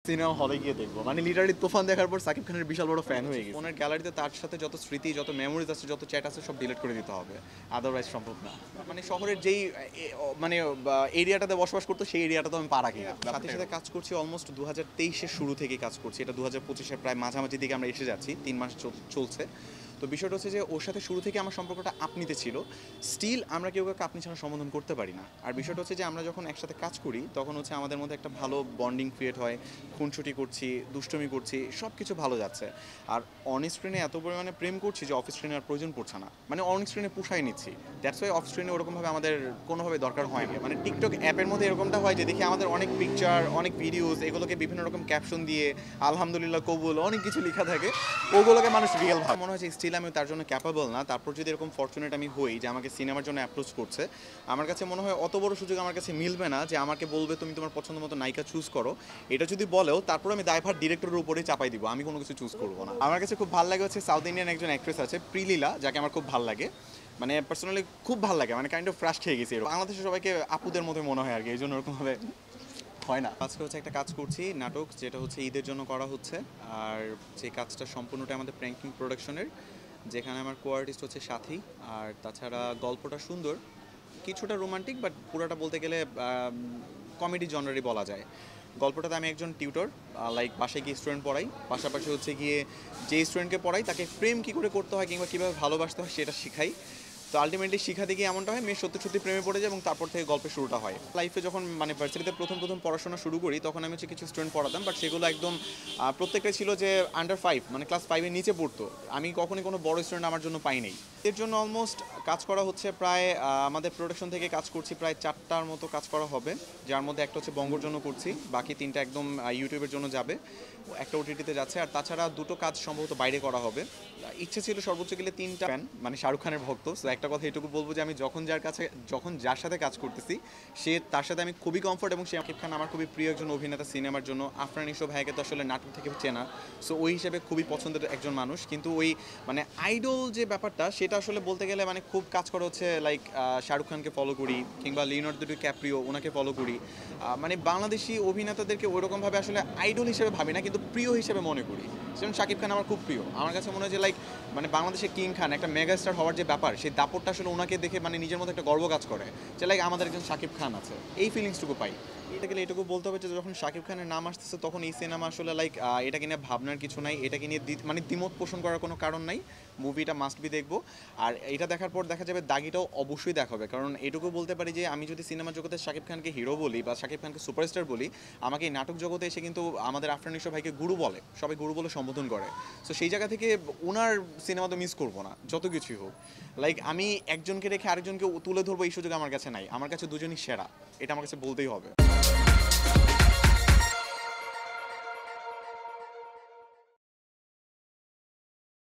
Cinema হলে গিয়ে দেখবো, মানে লিটারালি তুফান দেখার পর সাকিব খানের বিশাল বড় ফ্যান হয়ে গেছে। ফোনের গ্যালারিতে তার সাথে যত স্মৃতি, যত মেমোরিজ আছে, যত চ্যাট আছে সব ডিলিট করে দিতে হবে, আদারওয়াইজ সম্ভব না। মানে শহরের যেই মানে এরিয়াটাতে বসবাস করতো সেই এরিয়াটাতে আমি পা রাখি না। সাথে সাথে কাজ করছি অলমোস্ট 2023-এর শুরু থেকে কাজ করছি, এটা 2025-এর প্রায় মাঝামাঝি দিকে আমরা এসে যাচ্ছি, 3 মাস চলছে। তো বিষয়টা হচ্ছে যে ওর সাথে শুরু থেকে আমার সম্পর্কটা আপনিতে ছিল, স্টিল আমরা কেউ কাউকে আপনি ছাড়া সম্বোধন করতে পারি না। আর বিষয়টা হচ্ছে যে আমরা যখন একসাথে কাজ করি তখন হচ্ছে আমাদের মধ্যে একটা ভালো বন্ডিং ক্রিয়েট হয়, খুনসুটি করছি, দুষ্টমি করছি, সব কিছু ভালো যাচ্ছে। আর অন স্ক্রিনে এত পরিমাণে প্রেম করছি যে অফ স্ক্রিনে আর প্রয়োজন পড়ছে না, মানে অন স্ক্রিনে পুষাই নিচ্ছি। দ্যাটস ওয়াই অফ স্ক্রিনে ওরকমভাবে আমাদের কোনোভাবে দরকার হয় না। মানে টিকটক অ্যাপের মধ্যে এরকমটা হয় যে দেখি আমাদের অনেক পিকচার, অনেক ভিডিওস, এগুলোকে বিভিন্ন রকম ক্যাপশন দিয়ে আলহামদুলিল্লাহ, কবুল, অনেক কিছু লেখা থাকে, ওগুলোকে মানুষ রিয়েল ভাবে। মনে হয় যে স্টিল আমি তার জন্য ক্যাপাবল না। তারপর যদি এরকম ফরচুনেট আমি হই যে আমাকে সিনেমার জন্য অ্যাপ্রোচ করছে, আমার কাছে মনে হয় অত বড় সুযোগ আমার কাছে মিলবে না যে আমাকে বলবে তুমি তোমার পছন্দ মতো নায়িকা চুজ করো। এটা যদি বলেও তারপর আমি দায়ভার ডিরেক্টরের উপরেই চাপাই দিব, আমি কোনো কিছু চুজ করবো না। আমার কাছে খুব ভালো লাগে হচ্ছে সাউথ ইন্ডিয়ান একজন অ্যাক্ট্রেস আছে প্রিলীলা, যাকে আমার খুব ভালো লাগে, মানে পার্সোনালি খুব ভালো লাগে, মানে কাইন্ড অফ ফ্রাশ খেয়ে গেছি। বাংলাদেশের সবাইকে আপুদের মধ্যে মনে হয় আর কি, এই জন্য ওরকমভাবে হয় না। আজকে হচ্ছে একটা কাজ করছি নাটক, যেটা হচ্ছে ঈদের জন্য করা হচ্ছে। আর সেই কাজটা সম্পূর্ণটা আমাদের প্র্যাঙ্কিং প্রোডাকশনের, যেখানে আমার কো আর্টিস্ট হচ্ছে সাথী। আর তাছাড়া গল্পটা সুন্দর, কিছুটা রোমান্টিক, বাট পুরোটা বলতে গেলে কমেডি জনারই বলা যায়। গল্পটাতে আমি একজন টিউটর, লাইক বাসায় গিয়ে স্টুডেন্ট পড়াই, পাশাপাশি হচ্ছে গিয়ে যে স্টুডেন্টকে পড়াই তাকে প্রেম কী করে করতে হয় কিংবা কীভাবে ভালোবাসতে হয় সেটা শিখাই। তো আলটিমেটলি শিখাতে গিয়ে এমনটা হয় মেয়ে সত্যি সত্যি প্রেমে পড়ে যায় এবং তারপর থেকে গল্পের শুরুটা হয়। লাইফে যখন মানে ভার্সিটিতে প্রথম পড়াশোনা শুরু করি তখন আমি হচ্ছে কিছু স্টুডেন্ট পড়াতাম, বাট সেগুলো একদম প্রত্যেকটা ছিল যে আন্ডার 5, মানে ক্লাস 5-এর নিচে পড়তো। আমি কখনোই কোনো বড় স্টুডেন্ট আমার জন্য পাই নাই। এর জন্য অলমোস্ট কাজ করা হচ্ছে প্রায় আমাদের প্রোডাকশন থেকে কাজ করছি প্রায় 4টার মতো কাজ করা হবে, যার মধ্যে একটা হচ্ছে বঙ্গর জন্য করছি, বাকি 3টা একদম ইউটিউবের জন্য যাবে, একটা ওটিটিতে যাচ্ছে। আর তাছাড়া 2টো কাজ সম্ভবত বাইরে করা হবে। ইচ্ছে ছিল সর্বোচ্চ গেলে 3টা ফ্যান, মানে শাহরুখ খানের ভক্ত। সো একটা কথা এটুকু বলবো যে আমি যখন যার সাথে কাজ করতেছি সে তার সাথে আমি খুবই কমফোর্ট, এবং শাকিব খান আমার খুবই প্রিয় একজন অভিনেতা সিনেমার জন্য। আফরান নিশো ভাইকে তো আসলে নাটক থেকে চেনা, সো ওই হিসেবে খুবই পছন্দের একজন মানুষ। কিন্তু ওই মানে আইডল যে ব্যাপারটা সেটা আসলে বলতে গেলে মানে খুব কাজ করা হচ্ছে লাইক শাহরুখ খানকে ফলো করি কিংবা লিওনার্দো ডিক্যাপ্রিও ওনাকে ফলো করি। মানে বাংলাদেশি অভিনেতাদেরকে ওইরকমভাবে আসলে আইডল হিসেবে ভাবি না, কিন্তু প্রিয় হিসেবে মনে করি। যেমন শাকিব খান আমার খুব প্রিয়, আমার কাছে মনে হয় যে লাইক মানে বাংলাদেশের কিং খান, একটা মেগা স্টার হওয়ার যে ব্যাপার, সেই দাপটটা আসলে ওনাকে দেখে মানে নিজের মধ্যে একটা গর্ব কাজ করে যে লাইক আমাদের একজন শাকিব খান আছে, এই ফিলিংসটুকু পাই। এটা গেলে এটুকু বলতে হবে যে যখন শাকিব খানের নাম আসতেছে তখন এই সিনেমা আসলে লাইক এটাকে নিয়ে ভাবনার কিছু নাই, এটাকে নিয়ে মানে দ্বিমত পোষণ করার কোনো কারণ নাই। মুভিটা মাস্ট বি দেখবো। আর এটা দেখার পর দেখা যাবে দাগিটাও অবশ্যই দেখা হবে, কারণ এটুকু বলতে পারি যে আমি যদি সিনেমা জগতে শাকিব খানকে হিরো বলি বা শাকিব খানকে সুপারস্টার বলি, আমাকে এই নাটক জগতে এসে কিন্তু আমাদের আফরান নিশো ভাইকে গুরু বলে, সবাই গুরু বলে সম্বোধন করে। সো সেই জায়গা থেকে ওনার সিনেমা তো মিস করবো না যত কিছুই হোক। লাইক আমি একজনকে রেখে আরেকজনকে তুলে ধরবো এই সুযোগ আমার কাছে নাই, আমার কাছে দুজনই সেরা, এটা আমার কাছে বলতেই হবে।